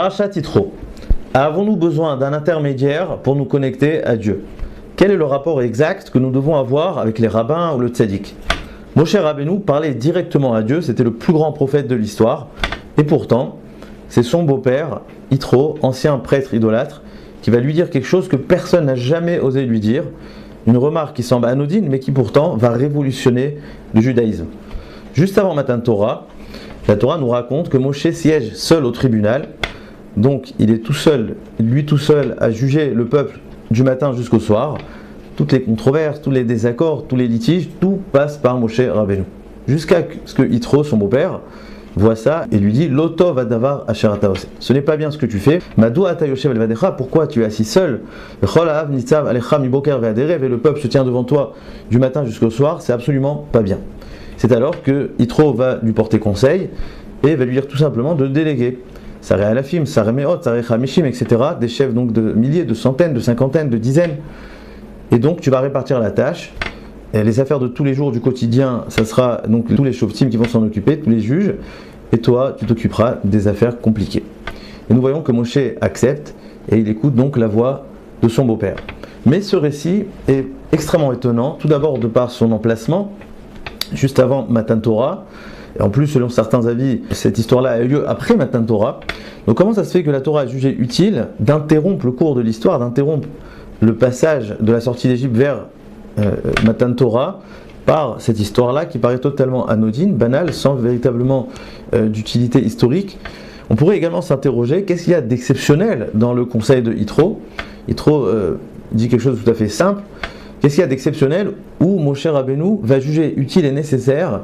Parashat Yitro. Avons-nous besoin d'un intermédiaire pour nous connecter à Dieu? Quel est le rapport exact que nous devons avoir avec les rabbins ou le tzaddik? Moshe Rabbeinu parlait directement à Dieu, c'était le plus grand prophète de l'histoire, et pourtant, c'est son beau-père, Yitro, ancien prêtre idolâtre, qui va lui dire quelque chose que personne n'a jamais osé lui dire, une remarque qui semble anodine, mais qui pourtant va révolutionner le judaïsme. Juste avant Matan Torah, la Torah nous raconte que Moshe siège seul au tribunal, donc il est tout seul, lui tout seul, à juger le peuple du matin jusqu'au soir. Toutes les controverses, tous les désaccords, tous les litiges, tout passe par Moshe Rabbeinu. Jusqu'à ce que Yitro, son beau-père, voit ça et lui dit Loto vadavar asher ata oseh. Ce n'est pas bien ce que tu fais. Madou ata yoshev al vadecha, pourquoi tu es assis seul? Chol ha'av nitzav alecha mi boker ve'aderev, et le peuple se tient devant toi du matin jusqu'au soir, c'est absolument pas bien. C'est alors que Yitro va lui porter conseil et va lui dire tout simplement de déléguer. Saré alafim, saré meot, saré chamishim, etc. Des chefs donc de milliers, de centaines, de cinquantaines, de dizaines. Et donc tu vas répartir la tâche. Et les affaires de tous les jours du quotidien, ça sera donc tous les shoftim qui vont s'en occuper, tous les juges. Et toi, tu t'occuperas des affaires compliquées. Et nous voyons que Moshe accepte et il écoute donc la voix de son beau-père. Mais ce récit est extrêmement étonnant, tout d'abord de par son emplacement, juste avant Matan Torah. Et en plus, selon certains avis, cette histoire-là a eu lieu après Matan Torah. Donc comment ça se fait que la Torah a jugé utile d'interrompre le cours de l'histoire, d'interrompre le passage de la sortie d'Égypte vers Matan Torah par cette histoire-là qui paraît totalement anodine, banale, sans véritablement d'utilité historique? On pourrait également s'interroger, qu'est-ce qu'il y a d'exceptionnel dans le conseil de Yitro? Yitro dit quelque chose de tout à fait simple. Qu'est-ce qu'il y a d'exceptionnel où Moshe Rabbeinu va juger utile et nécessaire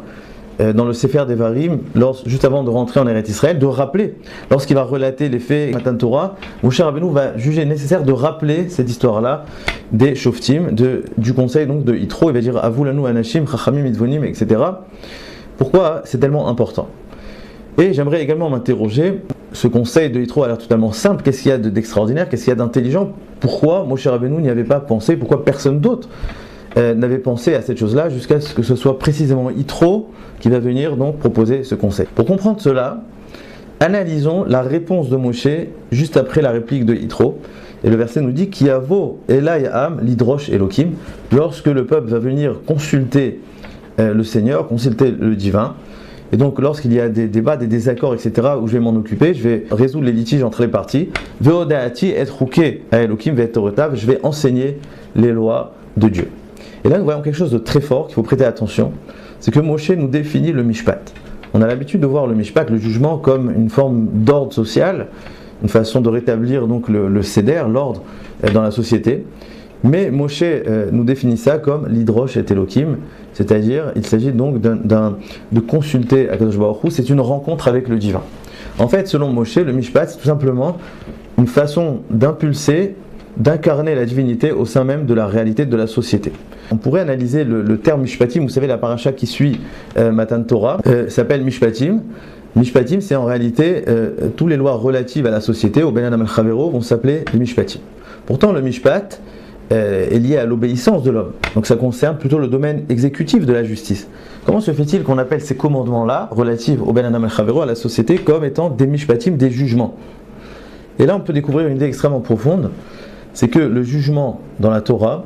dans le Sefer Devarim, juste avant de rentrer en Eretz Israël, de rappeler, lorsqu'il va relater les faits Matan Torah, Moshe Rabbeinu va juger nécessaire de rappeler cette histoire-là des Shoftim, du conseil donc de Yitro. Il va dire Avu lanu anashim, chachamim idvonim, etc. Pourquoi c'est tellement important? Et j'aimerais également m'interroger, ce conseil de Yitro a l'air totalement simple, qu'est-ce qu'il y a d'extraordinaire, qu'est-ce qu'il y a d'intelligent? Pourquoi Moshe Rabbeinu n'y avait pas pensé? Pourquoi personne d'autre n'avait pensé à cette chose-là jusqu'à ce que ce soit précisément Yitro qui va venir donc proposer ce conseil? Pour comprendre cela, analysons la réponse de Moshe juste après la réplique de Yitro. Et le verset nous dit Kiavo Elai Am Lidrosh Elokim, lorsque le peuple va venir consulter le Seigneur, consulter le divin. Et donc lorsqu'il y a des débats, des désaccords, etc., où je vais m'en occuper, je vais résoudre les litiges entre les parties. Veodaati et ruke a Elokim ve'toretav, je vais enseigner les lois de Dieu. Et là nous voyons quelque chose de très fort qu'il faut prêter attention, c'est que Moshe nous définit le mishpat. On a l'habitude de voir le mishpat, le jugement, comme une forme d'ordre social, une façon de rétablir donc le seder, l'ordre dans la société. Mais Moshe nous définit ça comme l'idrosh et Elokim, c'est-à-dire il s'agit donc de consulter Akadosh Baruch Hu, c'est une rencontre avec le divin. En fait, selon Moshe, le mishpat, c'est tout simplement une façon d'impulser, d'incarner la divinité au sein même de la réalité de la société. On pourrait analyser le terme mishpatim, vous savez la paracha qui suit Matan Torah s'appelle mishpatim. Mishpatim, c'est en réalité toutes les lois relatives à la société, au Ben Adam al Chavero, vont s'appeler les mishpatim. Pourtant le mishpat est lié à l'obéissance de l'homme, donc ça concerne plutôt le domaine exécutif de la justice. Comment se fait-il qu'on appelle ces commandements-là, relatifs au Ben Adam al Chavero, à la société, comme étant des mishpatim, des jugements? Et là on peut découvrir une idée extrêmement profonde, c'est que le jugement dans la Torah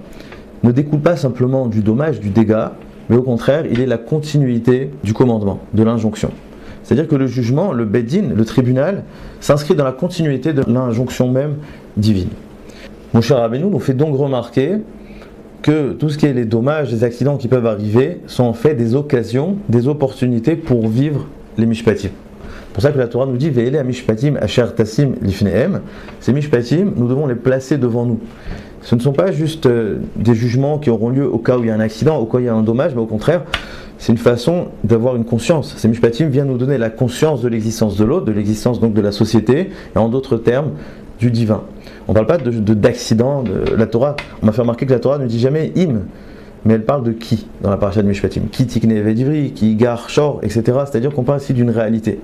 ne découle pas simplement du dommage, du dégât, mais au contraire, il est la continuité du commandement, de l'injonction. C'est-à-dire que le jugement, le Beddin, le tribunal, s'inscrit dans la continuité de l'injonction même divine. Moshe Rabbeinu nous fait donc remarquer que tout ce qui est les dommages, les accidents qui peuvent arriver, sont en fait des occasions, des opportunités pour vivre les mishpatim. C'est pour ça que la Torah nous dit Ve'ele mishpatim asher tasim lifnehem. Ces mishpatim, nous devons les placer devant nous. Ce ne sont pas juste des jugements qui auront lieu au cas où il y a un accident, au cas où il y a un dommage, mais au contraire, c'est une façon d'avoir une conscience. Ces mishpatim viennent nous donner la conscience de l'existence de l'autre, de l'existence donc de la société, et en d'autres termes, du divin. On ne parle pas d'accident, la Torah, on m'a fait remarquer que la Torah ne dit jamais im, mais elle parle de qui dans la paracha de Mishpatim? Qui tikne vedivri, qui gar shor, etc. C'est-à-dire qu'on parle ici d'une réalité.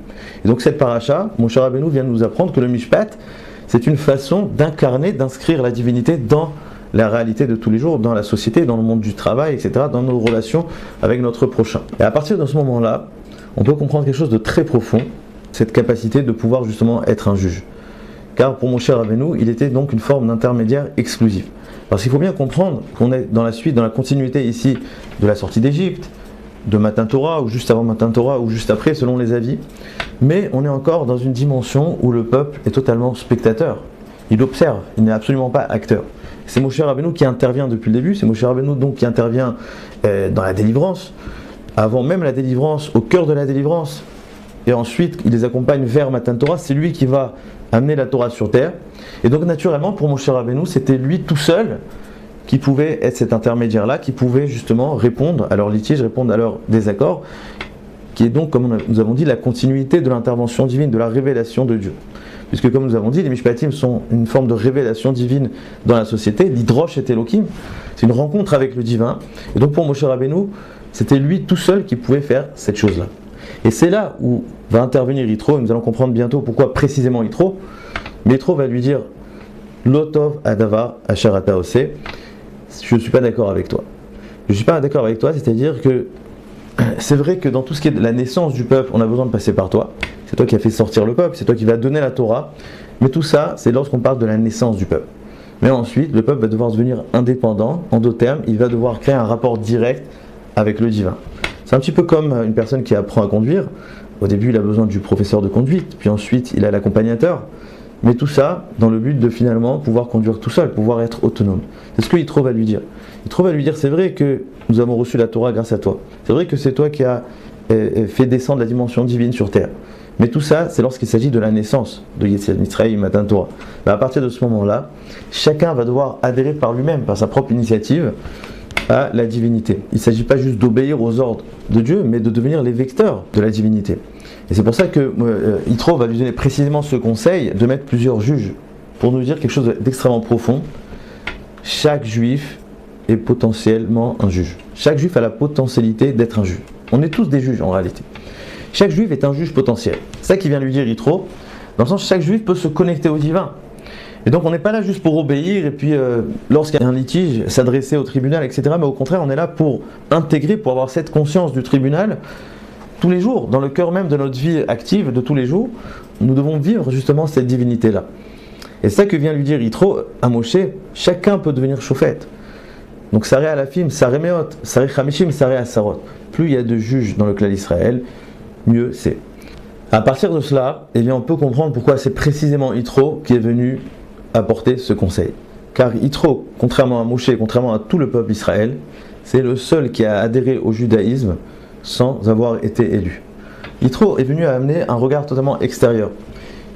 Et donc cette paracha, Moshe Rabbeinu vient de nous apprendre que le Mishpat, c'est une façon d'incarner, d'inscrire la divinité dans la réalité de tous les jours, dans la société, dans le monde du travail, etc., dans nos relations avec notre prochain. Et à partir de ce moment-là, on peut comprendre quelque chose de très profond, cette capacité de pouvoir justement être un juge. car pour Moshe Rabbeinu, il était donc une forme d'intermédiaire exclusif. Parce qu'il faut bien comprendre qu'on est dans la suite, dans la continuité ici de la sortie d'Égypte, de Matan Torah, ou juste avant Matan Torah, ou juste après, selon les avis. Mais on est encore dans une dimension où le peuple est totalement spectateur. Il observe, il n'est absolument pas acteur. C'est Moshe Rabbeinu qui intervient depuis le début, c'est Moshe Rabbeinu donc qui intervient dans la délivrance, avant même la délivrance, au cœur de la délivrance, et ensuite il les accompagne vers Matan Torah, c'est lui qui va amener la Torah sur terre. Et donc naturellement pour Moshe Rabbeinu, c'était lui tout seul qui pouvait être cet intermédiaire-là, qui pouvait justement répondre à leurs litiges, répondre à leurs désaccords, qui est donc, comme nous avons dit, la continuité de l'intervention divine, de la révélation de Dieu. Puisque comme nous avons dit, les Mishpatim sont une forme de révélation divine dans la société, l'Hidrosh et Elohim, c'est une rencontre avec le divin, et donc pour Moshe Rabbeinu, c'était lui tout seul qui pouvait faire cette chose-là. Et c'est là où va intervenir Yitro, et nous allons comprendre bientôt pourquoi précisément Yitro, mais Yitro va lui dire « Lotov Adavar Asher Ata Ose » je ne suis pas d'accord avec toi. Je ne suis pas d'accord avec toi, c'est-à-dire que c'est vrai que dans tout ce qui est de la naissance du peuple, on a besoin de passer par toi. C'est toi qui as fait sortir le peuple, c'est toi qui vas donner la Torah. Mais tout ça, c'est lorsqu'on parle de la naissance du peuple. Mais ensuite, le peuple va devoir devenir indépendant. En d'autres termes, il va devoir créer un rapport direct avec le divin. C'est un petit peu comme une personne qui apprend à conduire. Au début, il a besoin du professeur de conduite, puis ensuite, il a l'accompagnateur. Mais tout ça dans le but de finalement pouvoir conduire tout seul, pouvoir être autonome. C'est ce que Yitro va lui dire. Yitro va lui dire, c'est vrai que nous avons reçu la Torah grâce à toi. C'est vrai que c'est toi qui as fait descendre la dimension divine sur terre. Mais tout ça, c'est lorsqu'il s'agit de la naissance de Yetziat Mitzrayim, Matan Torah. À partir de ce moment-là, chacun va devoir adhérer par lui-même, par sa propre initiative, à la divinité. Il ne s'agit pas juste d'obéir aux ordres de Dieu, mais de devenir les vecteurs de la divinité. Et c'est pour ça que Yitro va lui donner précisément ce conseil de mettre plusieurs juges, pour nous dire quelque chose d'extrêmement profond. Chaque juif est potentiellement un juge. Chaque juif a la potentialité d'être un juge. On est tous des juges en réalité. Chaque juif est un juge potentiel. C'est ça qui vient lui dire Yitro, dans le sens que chaque juif peut se connecter au divin. Et donc on n'est pas là juste pour obéir et puis lorsqu'il y a un litige, s'adresser au tribunal, etc. Mais au contraire, on est là pour intégrer, pour avoir cette conscience du tribunal tous les jours, dans le cœur même de notre vie active de tous les jours. Nous devons vivre justement cette divinité-là. Et c'est ça que vient lui dire Yitro à Moshe, chacun peut devenir chauffette. Donc Saré Alafim, Saré Meot, Saré Chamishim, Saré Asarot. Plus il y a de juges dans le clan d'Israël, mieux c'est. À partir de cela, eh bien, on peut comprendre pourquoi c'est précisément Yitro qui est venu apporter ce conseil. Car Yitro, contrairement à Moshe, contrairement à tout le peuple d'Israël, c'est le seul qui a adhéré au judaïsme sans avoir été élu. Yitro est venu amener un regard totalement extérieur.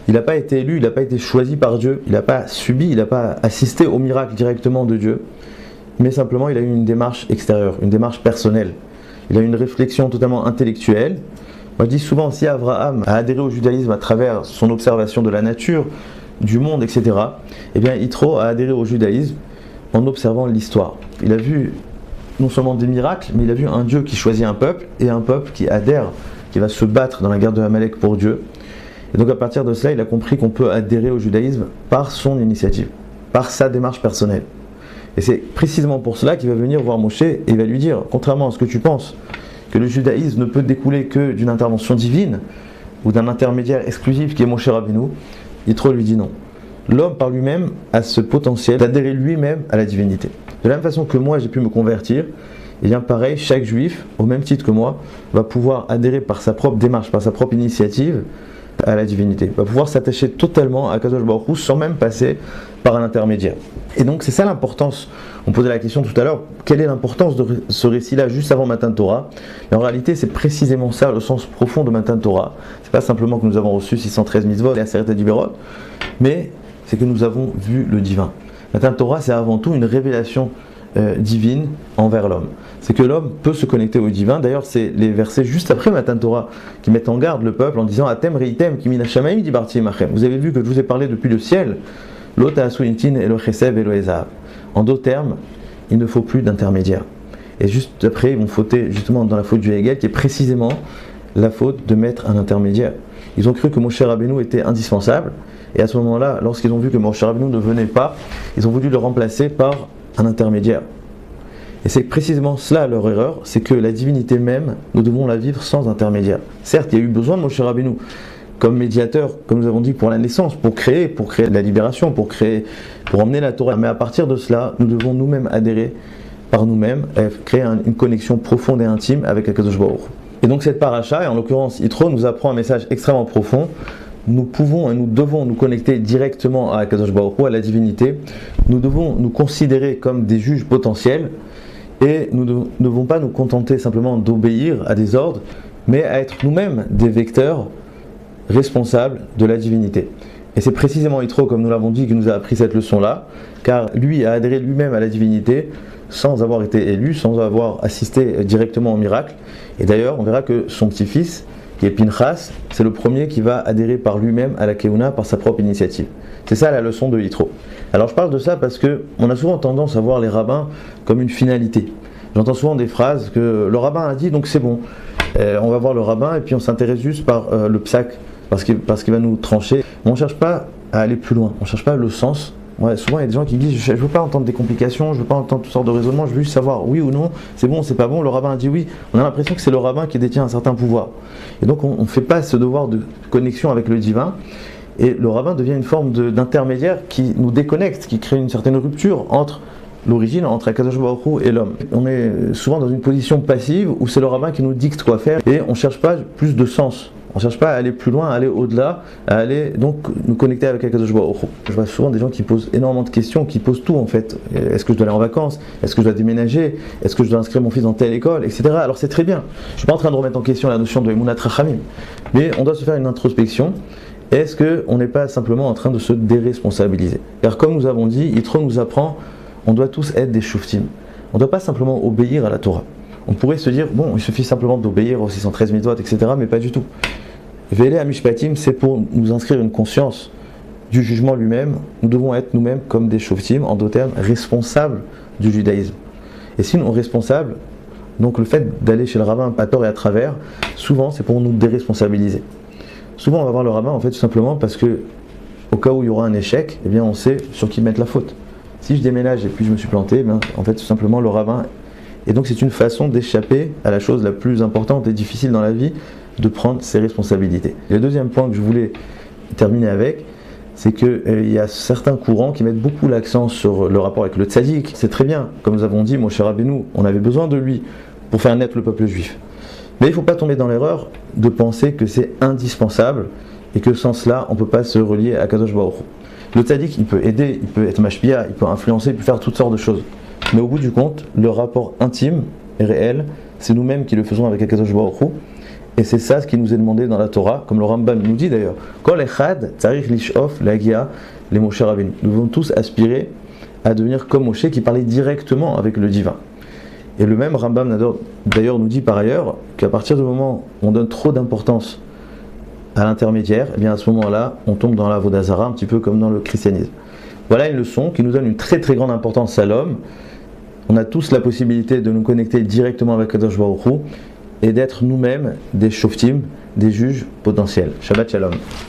Il n'a pas été élu, il n'a pas été choisi par Dieu, il n'a pas subi, il n'a pas assisté au miracle directement de Dieu, mais simplement il a eu une démarche extérieure, une démarche personnelle. Il a eu une réflexion totalement intellectuelle. On dit souvent, si Abraham a adhéré au judaïsme à travers son observation de la nature, du monde, etc., eh bien Yitro a adhéré au judaïsme en observant l'histoire. Il a vu non seulement des miracles, mais il a vu un Dieu qui choisit un peuple et un peuple qui adhère, qui va se battre dans la guerre de Amalek pour Dieu. Et donc à partir de cela, il a compris qu'on peut adhérer au judaïsme par son initiative, par sa démarche personnelle. Et c'est précisément pour cela qu'il va venir voir Moshe et il va lui dire, contrairement à ce que tu penses, que le judaïsme ne peut découler que d'une intervention divine ou d'un intermédiaire exclusif qui est Moshe Rabbeinu, Yitro lui dit non. L'homme par lui-même a ce potentiel d'adhérer lui-même à la divinité. De la même façon que moi j'ai pu me convertir, et bien pareil, chaque juif, au même titre que moi, va pouvoir adhérer par sa propre démarche, par sa propre initiative à la divinité, va pouvoir s'attacher totalement à Kadosh Baruch Hu sans même passer par un intermédiaire. Et donc c'est ça l'importance. On posait la question tout à l'heure, quelle est l'importance de ce récit-là juste avant Matan Torah? Et en réalité c'est précisément ça le sens profond de Matan Torah. C'est pas simplement que nous avons reçu 613 mitzvot et Aseret Diberot, mais c'est que nous avons vu le divin. Matan Torah c'est avant tout une révélation divine envers l'homme. C'est que l'homme peut se connecter au divin. D'ailleurs, c'est les versets juste après Matan Torah qui mettent en garde le peuple en disant Atem reitem ki min hashamayim dibarti imachem. Vous avez vu que je vous ai parlé depuis le ciel. Lo ta'asu intin elo chesed elo ezav. En d'autres termes, il ne faut plus d'intermédiaire. Et juste après, ils vont fauter justement dans la faute du Hegel, qui est précisément la faute de mettre un intermédiaire. Ils ont cru que Moshe Rabbeinu était indispensable. Et à ce moment-là, lorsqu'ils ont vu que Moshe Rabbeinu ne venait pas, ils ont voulu le remplacer par un intermédiaire. Et c'est précisément cela leur erreur, c'est que la divinité même, nous devons la vivre sans intermédiaire. Certes, il y a eu besoin de Moshe Rabbeinu comme médiateur, comme nous avons dit, pour la naissance, pour créer la libération, pour emmener la Torah. Mais à partir de cela, nous devons nous-mêmes adhérer par nous-mêmes, créer une connexion profonde et intime avec Akadosh Baruch Hu. Et donc cette paracha, et en l'occurrence Yitro, nous apprend un message extrêmement profond. Nous pouvons et nous devons nous connecter directement à Akadosh Baruch Hu, à la divinité. Nous devons nous considérer comme des juges potentiels et nous ne devons pas nous contenter simplement d'obéir à des ordres, mais à être nous-mêmes des vecteurs responsables de la divinité. Et c'est précisément Yitro, comme nous l'avons dit, qui nous a appris cette leçon-là, car lui a adhéré lui-même à la divinité sans avoir été élu, sans avoir assisté directement au miracle. Et d'ailleurs, on verra que son petit-fils, qui est Pinchas, c'est le premier qui va adhérer par lui-même à la Keuna par sa propre initiative. C'est ça la leçon de Yitro. Alors je parle de ça parce qu'on a souvent tendance à voir les rabbins comme une finalité. J'entends souvent des phrases que le rabbin a dit, donc c'est bon. On va voir le rabbin et puis on s'intéresse juste par le psak, parce qu'il va nous trancher. Mais on ne cherche pas à aller plus loin, on ne cherche pas le sens. Ouais, souvent il y a des gens qui disent je ne veux pas entendre des complications, je ne veux pas entendre toutes sortes de raisonnements, je veux juste savoir oui ou non, c'est bon, c'est pas bon, le rabbin a dit oui. On a l'impression que c'est le rabbin qui détient un certain pouvoir. Et donc on ne fait pas ce devoir de connexion avec le divin. Et le rabbin devient une forme d'intermédiaire qui nous déconnecte, qui crée une certaine rupture entre l'origine, entre Akadosh Baruch Hu et l'homme. On est souvent dans une position passive où c'est le rabbin qui nous dicte quoi faire et on ne cherche pas plus de sens. On ne cherche pas à aller plus loin, à aller au-delà, à aller donc nous connecter avec Akadosh Baruch Hu. Je vois souvent des gens qui posent énormément de questions, qui posent tout en fait. Est-ce que je dois aller en vacances? Est-ce que je dois déménager? Est-ce que je dois inscrire mon fils dans telle école? Etc. Alors c'est très bien. Je ne suis pas en train de remettre en question la notion de Emunat Rachamim. Mais on doit se faire une introspection. Est-ce qu'on n'est pas simplement en train de se déresponsabiliser? Car comme nous avons dit, Yitro nous apprend, on doit tous être des shuftim. On ne doit pas simplement obéir à la Torah. On pourrait se dire, bon, il suffit simplement d'obéir aux 613 mitzvot, etc., mais pas du tout. Vélé à Mishpatim, c'est pour nous inscrire une conscience du jugement lui-même. Nous devons être nous-mêmes comme des shoftim, en d'autres termes, responsables du judaïsme. Et si nous sommes responsables, donc le fait d'aller chez le rabbin à tort et à travers, souvent c'est pour nous déresponsabiliser. Souvent on va voir le rabbin en fait tout simplement parce que au cas où il y aura un échec, eh bien on sait sur qui mettre la faute. Si je déménage et puis je me suis planté, eh bien, en fait tout simplement le rabbin. Et donc c'est une façon d'échapper à la chose la plus importante et difficile dans la vie, de prendre ses responsabilités. Et le deuxième point que je voulais terminer avec, c'est qu'il y a certains courants qui mettent beaucoup l'accent sur le rapport avec le tzaddik. C'est très bien, comme nous avons dit, Moshe Rabbeinu, on avait besoin de lui pour faire naître le peuple juif. Mais il ne faut pas tomber dans l'erreur de penser que c'est indispensable et que sans cela, on ne peut pas se relier à Kadosh Baruch Hu. Le tzaddik, il peut aider, il peut être mashpia, il peut influencer, il peut faire toutes sortes de choses. Mais au bout du compte, le rapport intime et réel, c'est nous-mêmes qui le faisons avec Kadosh Baruch Hu. Et c'est ça ce qui nous est demandé dans la Torah, comme le Rambam nous dit d'ailleurs. Kol echad tzarich lishof lagia le Moshe Rabbeinu. Nous devons tous aspirer à devenir comme Moshe qui parlait directement avec le divin. Et le même Rambam d'ailleurs nous dit par ailleurs qu'à partir du moment où on donne trop d'importance à l'intermédiaire, et bien à ce moment-là, on tombe dans la Vodazara, un petit peu comme dans le christianisme. Voilà une leçon qui nous donne une très très grande importance à l'homme. On a tous la possibilité de nous connecter directement avec Kadosh Baruch Hu et d'être nous-mêmes des shoftim, des juges potentiels. Shabbat Shalom.